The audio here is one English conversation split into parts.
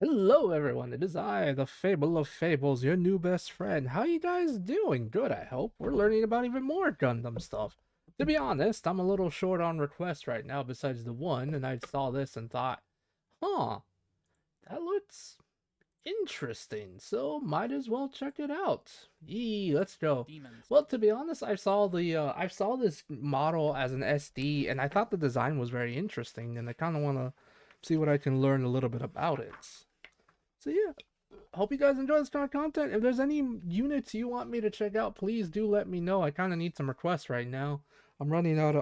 Hello everyone, it is I, the Fable of Fables, your new best friend. How you guys doing? Good, I hope. We're learning about even more Gundam stuff. To be honest, I'm a little short on requests right now besides the one, and I saw this and thought, huh, that looks interesting, so might as well check it out. Yee, let's go. Demons. Well, to be honest, I saw this model as an SD, and I thought the design was very interesting, and I kind of want to see what I can learn a little bit about it. So yeah, hope you guys enjoy this kind of content. If there's any units you want me to check out, please do let me know. I kind of need some requests right now. I'm running out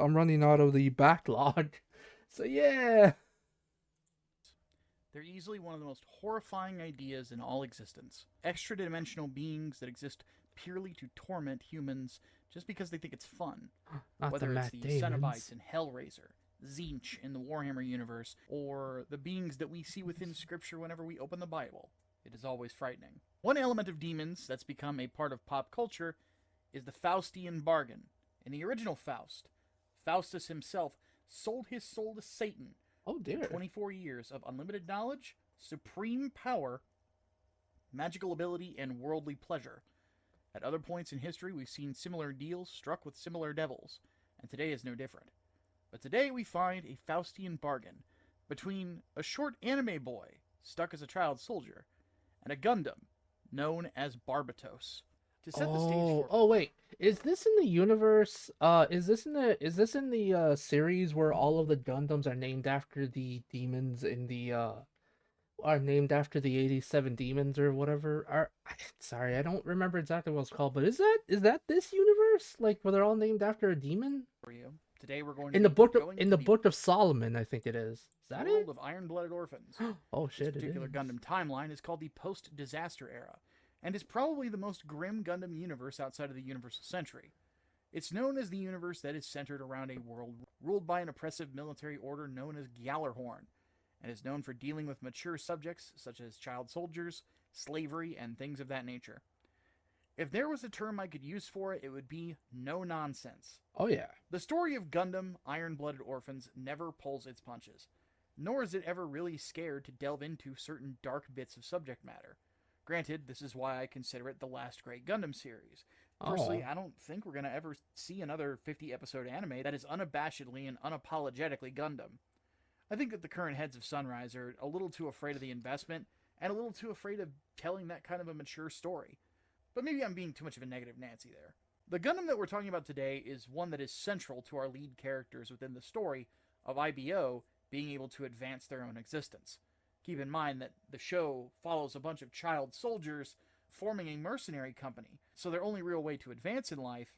of the backlog. So yeah. They're easily one of the most horrifying ideas in all existence. Extra dimensional beings that exist purely to torment humans just because they think it's fun. Not the Whether it's Matt the Cenobites Damons. in Hellraiser, Zinch in the Warhammer universe, or the beings that we see within Scripture whenever we open the Bible, it is always frightening. One element of demons that's become a part of pop culture is the Faustian bargain. In the original Faust, Faustus himself sold his soul to Satan Oh for dear. 24 years of unlimited knowledge, supreme power, magical ability, and worldly pleasure. At other points in history, we've seen similar deals struck with similar devils, and today is no different. But today we find a Faustian bargain between a short anime boy stuck as a child soldier and a Gundam known as Barbatos. To set the stage Oh, for oh wait. Is this in the universe? Is this in the series where all of the Gundams are named after the demons in the are named after the 87 demons or whatever. Sorry, I don't remember exactly what it's called, but is that this universe? Like where they're all named after a demon? you, today we're going to In the be book of going in to the the book of Solomon, I think it is. Is that world it? of iron-blooded orphans. Oh This shit, it particular is. Gundam timeline is called the post-disaster era, and is probably the most grim Gundam universe outside of the Universal Century. It's known as the universe that is centered around a world ruled by an oppressive military order known as Gjallarhorn, and is known for dealing with mature subjects such as child soldiers, slavery, and things of that nature. If there was a term I could use for it, it would be no nonsense. Oh yeah. The story of Gundam Iron Blooded Orphans never pulls its punches, nor is it ever really scared to delve into certain dark bits of subject matter. Granted, this is why I consider it the last great Gundam series. Personally, Oh. I don't think we're going to ever see another 50 episode anime that is unabashedly and unapologetically Gundam. I think that the current heads of Sunrise are a little too afraid of the investment and a little too afraid of telling that kind of a mature story. But maybe I'm being too much of a negative Nancy there. The Gundam that we're talking about today is one that is central to our lead characters within the story of IBO being able to advance their own existence. Keep in mind that the show follows a bunch of child soldiers forming a mercenary company, so their only real way to advance in life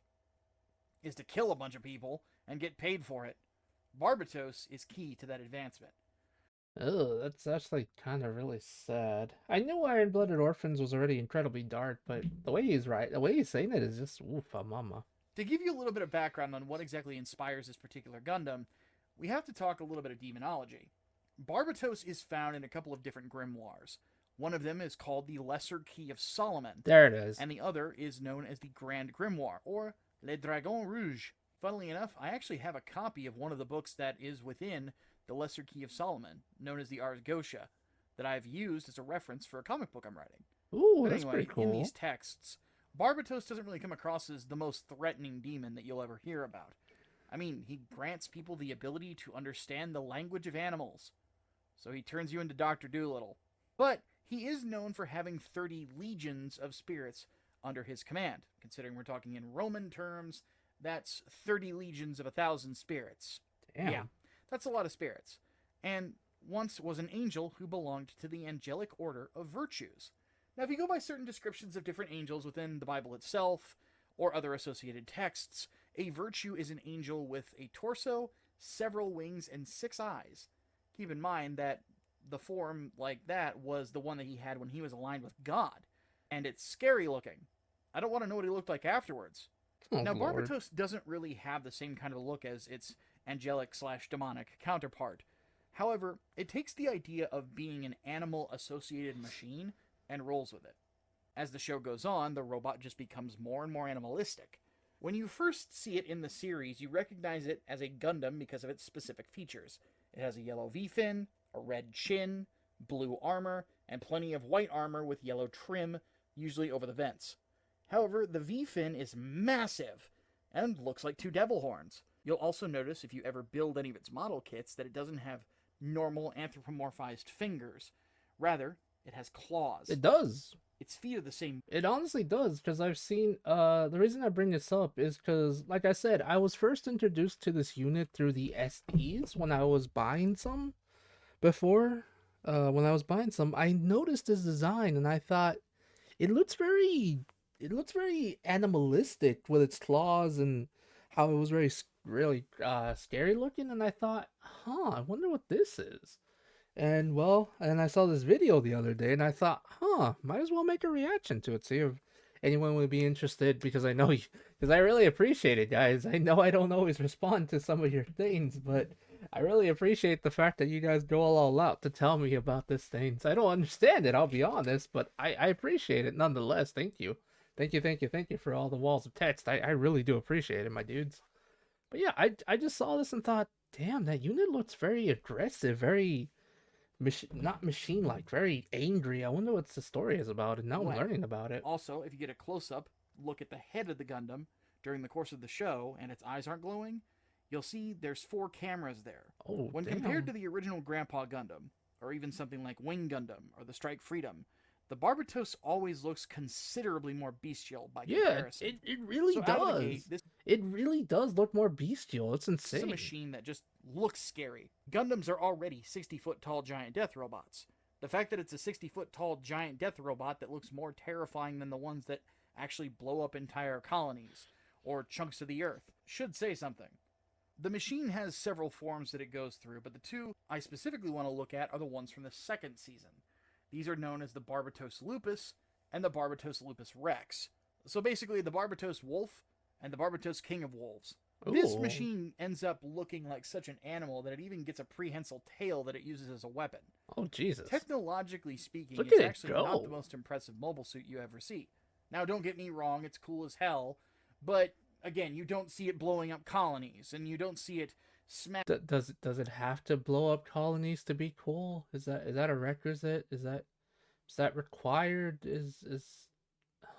is to kill a bunch of people and get paid for it. Barbatos is key to that advancement. Oh, that's actually kind of really sad. I knew Iron Blooded Orphans was already incredibly dark, but the way he's saying it is just oof, mama. To give you a little bit of background on what exactly inspires this particular Gundam, we have to talk a little bit of demonology. Barbatos is found in a couple of different grimoires. One of them is called the Lesser Key of Solomon, There it is. and the other is known as the Grand Grimoire, or Le Dragon Rouge. Funnily enough, I actually have a copy of one of the books that is within the Lesser Key of Solomon, known as the Ars Gotia, that I've used as a reference for a comic book I'm writing. Ooh, But that's pretty anyway, in these cool. texts, Barbatos doesn't really come across as the most threatening demon that you'll ever hear about. I mean, he grants people the ability to understand the language of animals, so he turns you into Dr. Doolittle. But he is known for having 30 legions of spirits under his command. Considering we're talking in Roman terms, that's 30 legions of 1,000 spirits. Yeah, Damn. that's a lot of spirits. And once was an angel who belonged to the angelic order of virtues. Now, if you go by certain descriptions of different angels within the Bible itself or other associated texts, a virtue is an angel with a torso, several wings, and 6 eyes. Keep in mind that the form like that was the one that he had when he was aligned with God, and it's scary looking. I don't want to know what he looked like afterwards. Oh Now, lord. Barbatos doesn't really have the same kind of look as its angelic slash demonic counterpart. However, it takes the idea of being an animal associated machine and rolls with it. As the show goes on, the robot just becomes more and more animalistic. When you first see it in the series, you recognize it as a Gundam because of its specific features. It has a yellow V fin, a red chin, blue armor, and plenty of white armor with yellow trim, usually over the vents. However, the V-fin is massive and looks like 2 devil horns. You'll also notice if you ever build any of its model kits that it doesn't have normal anthropomorphized fingers. Rather, it has claws. It does. Its feet are the same. It honestly does, because I've seen, the reason I bring this up is because, like I said, I was first introduced to this unit through the SDs when I was buying some. Before, when I was buying some, I noticed this design, and I thought, it looks very animalistic with its claws, and how it was really scary looking, and I thought, I wonder what this is. And I saw this video the other day, and I thought, might as well make a reaction to it, see if anyone would be interested, because I know because I really appreciate it, guys. I know I don't always respond to some of your things, but I really appreciate the fact that you guys go all out to tell me about these things. I don't understand it, I'll be honest, but I appreciate it nonetheless. Thank you. Thank you for all the walls of text. I really do appreciate it, my dudes. But yeah, I just saw this and thought, damn, that unit looks very aggressive, very not machine-like, very angry. I wonder what the story is about, and now I'm learning about it. Also, if you get a close-up look at the head of the Gundam during the course of the show, and its eyes aren't glowing, you'll see there's 4 cameras there. Oh, when damn. compared to the original Grandpa Gundam, or even something like Wing Gundam or the Strike Freedom, the Barbatos always looks considerably more bestial by comparison. It really does. It really does look more bestial. It's insane. This is a machine that just looks scary. Gundams are already 60-foot tall giant death robots. The fact that it's a 60-foot tall giant death robot that looks more terrifying than the ones that actually blow up entire colonies or chunks of the earth should say something. The machine has several forms that it goes through, but the 2 I specifically want to look at are the ones from the 2nd season. These are known as the Barbatos Lupus and the Barbatos Lupus Rex. So basically the Barbatos Wolf and the Barbatos King of Wolves. Ooh. This machine ends up looking like such an animal that it even gets a prehensile tail that it uses as a weapon. Oh, Jesus. Technologically speaking, Look it's at it actually go. not the most impressive mobile suit you ever see. Now, don't get me wrong, it's cool as hell, but again, you don't see it blowing up colonies, and you don't see it smack. Does it have to blow up colonies to be cool? Is that a requisite? Is that required?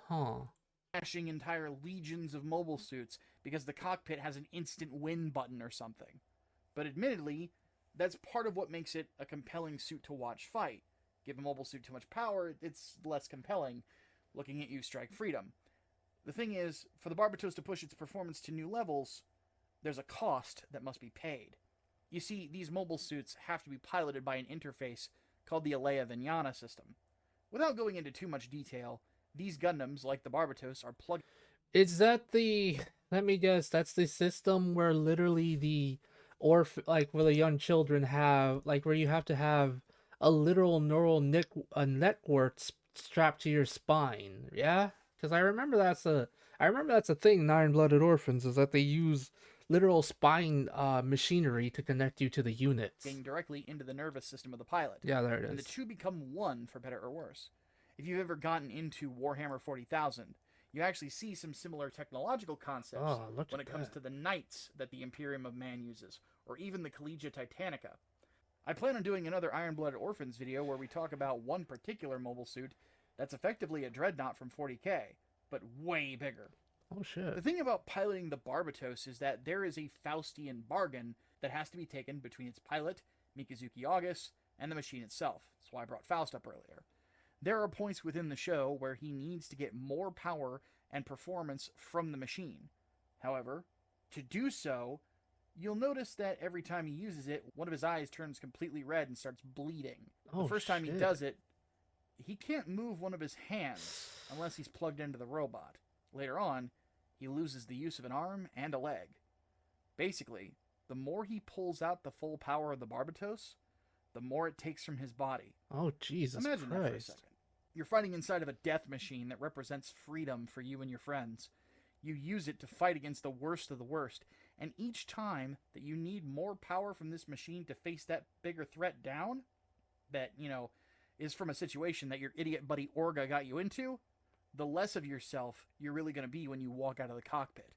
Smashing entire legions of mobile suits because the cockpit has an instant win button or something. But admittedly, that's part of what makes it a compelling suit to watch fight. Give a mobile suit too much power, it's less compelling. Looking at you, Strike Freedom. The thing is, for the Barbatos to push its performance to new levels, there's a cost that must be paid. You see, these mobile suits have to be piloted by an interface called the Alea Vignana system. Without going into too much detail, these Gundams, like the Barbatos, are plugged. Is that let me guess, that's the system where literally where the young children have, where you have to have a literal neural network strapped to your spine, yeah? Because I remember that's a thing in Iron-Blooded Orphans, is that they use literal spine machinery to connect you to the units. Getting directly into the nervous system of the pilot. Yeah, there it is. And the 2 become one, for better or worse. If you've ever gotten into Warhammer 40,000, you actually see some similar technological concepts when it comes to the Knights that the Imperium of Man uses, or even the Collegia Titanica. I plan on doing another Iron-Blooded Orphans video where we talk about one particular mobile suit that's effectively a Dreadnought from 40k, but way bigger. Oh, shit. The thing about piloting the Barbatos is that there is a Faustian bargain that has to be taken between its pilot, Mikazuki August, and the machine itself. That's why I brought Faust up earlier. There are points within the show where he needs to get more power and performance from the machine. However, to do so, you'll notice that every time he uses it, one of his eyes turns completely red and starts bleeding. The first time he does it, he can't move one of his hands unless he's plugged into the robot. Later on, he loses the use of an arm and a leg. Basically, the more he pulls out the full power of the Barbatos, the more it takes from his body. Oh, Jesus Imagine Christ. that for a second. You're fighting inside of a death machine that represents freedom for you and your friends. You use it to fight against the worst of the worst, and each time that you need more power from this machine to face that bigger threat down, that, is from a situation that your idiot buddy Orga got you into, the less of yourself you're really going to be when you walk out of the cockpit.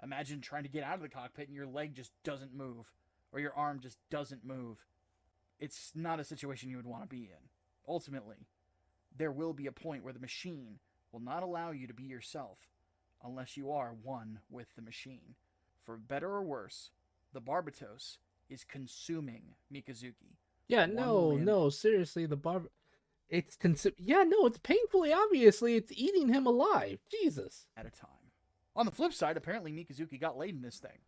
Imagine trying to get out of the cockpit and your leg just doesn't move, or your arm just doesn't move. it's not a situation you would want to be in. Ultimately, there will be a point where the machine will not allow you to be yourself unless you are one with the machine. For better or worse, the Barbatos is consuming Mikazuki. Yeah, One limb no, seriously, it's yeah, no, it's painfully obviously it's eating him alive. Jesus. at a time. On the flip side, apparently Mikazuki got laid in this thing.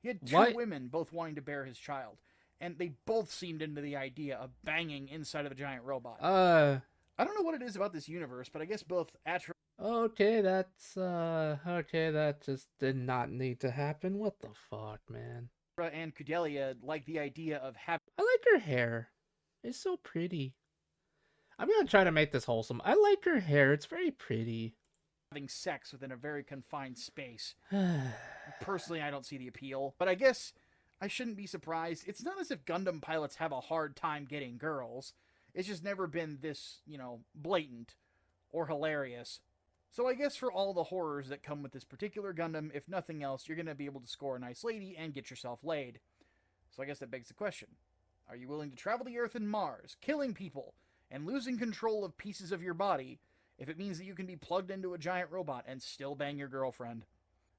He had two What? women both wanting to bear his child, and they both seemed into the idea of banging inside of the giant robot. I don't know what it is about this universe, but I guess both Atra Okay, okay, that just did not need to happen. What the fuck, man? and Kudelia like the idea of I like her hair. It's so pretty. I'm gonna try to make this wholesome. I like her hair. It's very pretty. having sex within a very confined space. Personally, I don't see the appeal, but I guess I shouldn't be surprised. It's not as if Gundam pilots have a hard time getting girls. It's just never been this, blatant or hilarious. So I guess for all the horrors that come with this particular Gundam, if nothing else, you're going to be able to score a nice lady and get yourself laid. So I guess that begs the question. Are you willing to travel the Earth and Mars, killing people, and losing control of pieces of your body, if it means that you can be plugged into a giant robot and still bang your girlfriend?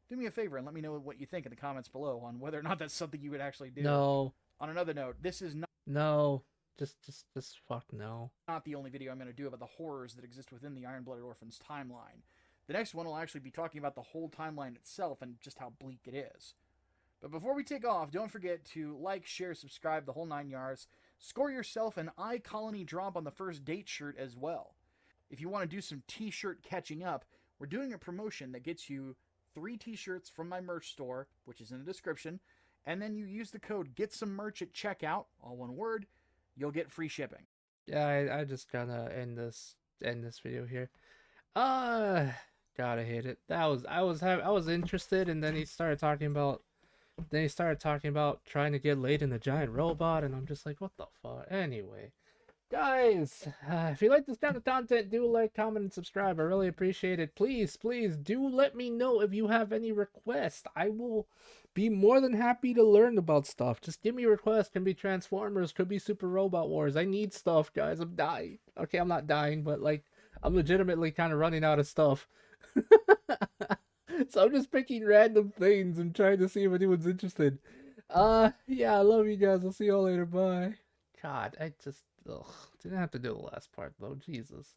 Do me a favor and let me know what you think in the comments below on whether or not that's something you would actually do. No. On another note, this is No. Just fuck no. not the only video I'm going to do about the horrors that exist within the Iron-Blooded Orphans timeline. The next one will actually be talking about the whole timeline itself and just how bleak it is. But before we take off, don't forget to like, share, subscribe, the whole 9 yards. Score yourself an iColony drop on the first date shirt as well. If you want to do some t-shirt catching up, we're doing a promotion that gets you 3 t-shirts from my merch store, which is in the description, and then you use the code GETSOMEMERCH at checkout, all one word, you'll get free shipping. Yeah, I just gotta end this video here. Gotta hate it. I was interested, and then he started talking about trying to get laid in the giant robot, and I'm just like, what the fuck? Anyway, guys, if you like this kind of content, do like, comment, and subscribe. I really appreciate it. Please do let me know if you have any requests. I will be more than happy to learn about stuff. Just give me requests. Can be Transformers, could be Super Robot Wars. I need stuff, guys. I'm dying. Okay, I'm not dying, but like I'm legitimately kind of running out of stuff. So I'm just picking random things and trying to see if anyone's interested. Yeah, I love you guys. I'll see y'all later. Bye. God, I just didn't have to do the last part though. Jesus.